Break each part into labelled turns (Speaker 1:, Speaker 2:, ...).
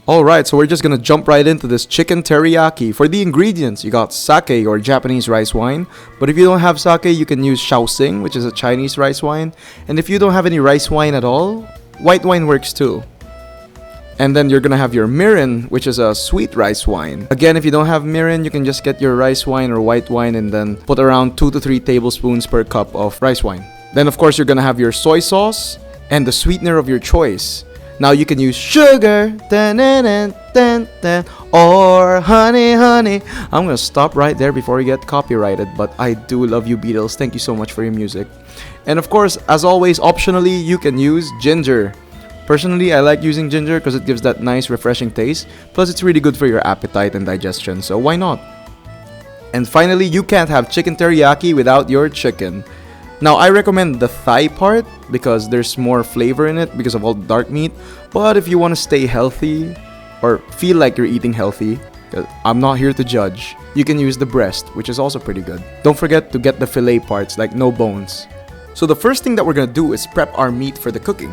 Speaker 1: Alright, so we're just gonna jump right into this chicken teriyaki. For the ingredients, you got sake or Japanese rice wine. But if you don't have sake, you can use shaoxing, which is a Chinese rice wine. And if you don't have any rice wine at all, white wine works too. And then you're gonna have your mirin, which is a sweet rice wine. Again, if you don't have mirin, you can just get your rice wine or white wine and then put around 2 to 3 tablespoons per cup of rice wine. Then of course, you're gonna have your soy sauce and the sweetener of your choice. Now you can use sugar, dun, dun, dun, dun, dun, or honey, honey. I'm gonna stop right there before we get copyrighted, but I do love you, Beatles. Thank you so much for your music. And of course, as always, optionally, you can use ginger. Personally, I like using ginger because it gives that nice, refreshing taste. Plus, it's really good for your appetite and digestion, so why not? And finally, you can't have chicken teriyaki without your chicken. Now, I recommend the thigh part because there's more flavor in it because of all the dark meat. But if you want to stay healthy or feel like you're eating healthy, I'm not here to judge, you can use the breast, which is also pretty good. Don't forget to get the fillet parts, like no bones. So the first thing that we're going to do is prep our meat for the cooking.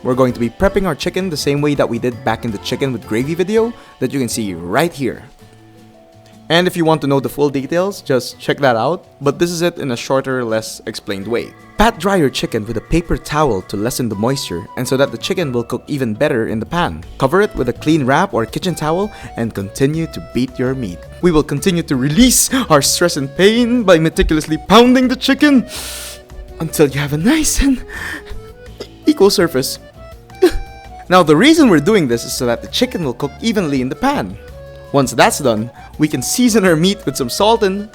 Speaker 1: We're going to be prepping our chicken the same way that we did back in the chicken with gravy video that you can see right here. And if you want to know the full details, just check that out, but this is it in a shorter, less explained way. Pat dry your chicken with a paper towel to lessen the moisture and so that the chicken will cook even better in the pan. Cover it with a clean wrap or kitchen towel and continue to beat your meat. We will continue to release our stress and pain by meticulously pounding the chicken until you have a nice and equal surface. Now the reason we're doing this is so that the chicken will cook evenly in the pan. Once that's done, we can season our meat with some salt and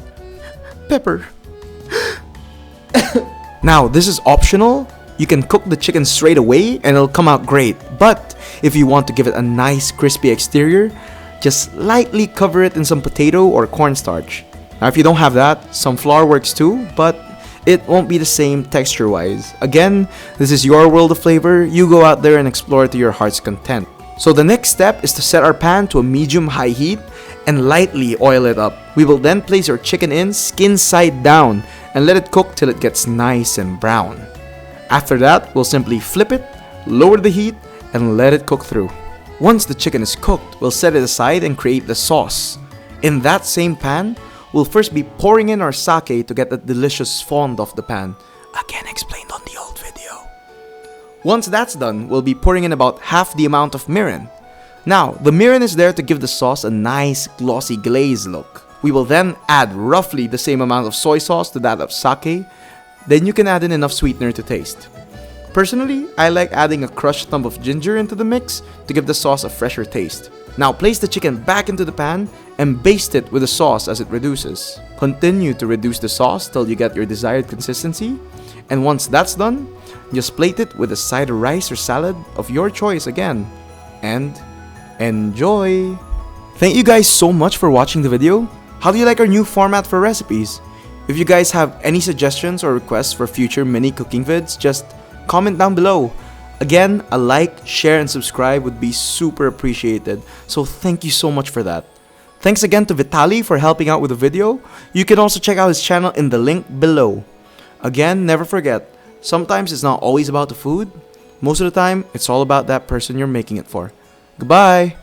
Speaker 1: pepper. Now, this is optional. You can cook the chicken straight away and it'll come out great. But if you want to give it a nice crispy exterior, just lightly cover it in some potato or cornstarch. Now, if you don't have that, some flour works too, but it won't be the same texture-wise. Again, this is your world of flavor. You go out there and explore to your heart's content. So the next step is to set our pan to a medium-high heat and lightly oil it up. We will then place our chicken in skin side down and let it cook till it gets nice and brown. After that, we'll simply flip it, lower the heat, and let it cook through. Once the chicken is cooked, we'll set it aside and create the sauce. In that same pan, we'll first be pouring in our sake to get that delicious fond off the pan. Again explained on the old video. Once that's done, we'll be pouring in about half the amount of mirin. Now, the mirin is there to give the sauce a nice glossy glaze look. We will then add roughly the same amount of soy sauce to that of sake. Then you can add in enough sweetener to taste. Personally, I like adding a crushed thumb of ginger into the mix to give the sauce a fresher taste. Now place the chicken back into the pan and baste it with the sauce as it reduces. Continue to reduce the sauce till you get your desired consistency. And once that's done, just plate it with a side of rice or salad of your choice again. And enjoy! Thank you guys so much for watching the video. How do you like our new format for recipes? If you guys have any suggestions or requests for future mini cooking vids, just comment down below. Again, a like, share, and subscribe would be super appreciated. So thank you so much for that. Thanks again to Vytalli for helping out with the video. You can also check out his channel in the link below. Again, never forget, sometimes it's not always about the food. Most of the time, it's all about that person you're making it for. Goodbye!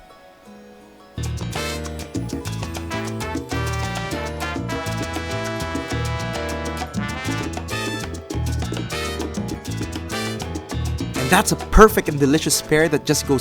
Speaker 1: And that's a perfect and delicious pair that just goes